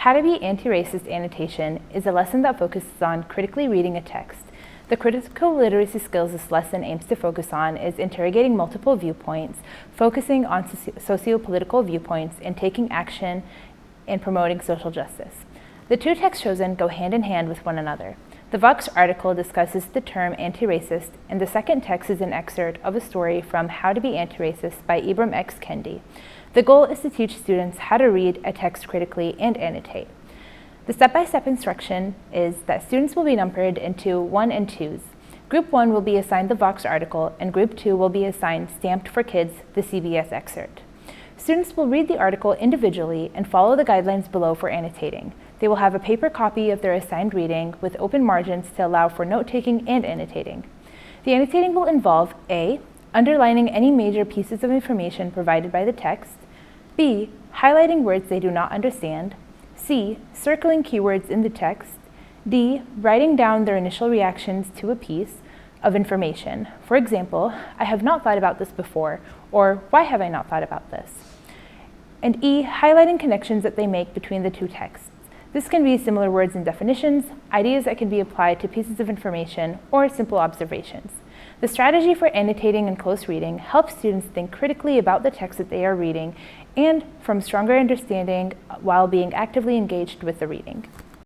How to Be Anti-Racist Annotation is a lesson that focuses on critically reading a text. The critical literacy skills this lesson aims to focus on is interrogating multiple viewpoints, focusing on socio-political viewpoints, and taking action in promoting social justice. The two texts chosen go hand in hand with one another. The Vox article discusses the term anti-racist, and the second text is an excerpt of a story from How to Be Anti-Racist by Ibram X. Kendi. The goal is to teach students how to read a text critically and annotate. The step-by-step instruction is that students will be numbered into 1 and 2s. Group 1 will be assigned the Vox article, and Group 2 will be assigned Stamped for Kids, the CBS excerpt. Students will read the article individually and follow the guidelines below for annotating. They will have a paper copy of their assigned reading with open margins to allow for note-taking and annotating. The annotating will involve A. Underlining any major pieces of information provided by the text, B. Highlighting words they do not understand, C. Circling keywords in the text, D. Writing down their initial reactions to a piece of information. For example, I have not thought about this before, or why have I not thought about this? And E. Highlighting connections that they make between the two texts. This can be similar words and definitions, ideas that can be applied to pieces of information, or simple observations. The strategy for annotating and close reading helps students think critically about the text that they are reading and from stronger understanding while being actively engaged with the reading.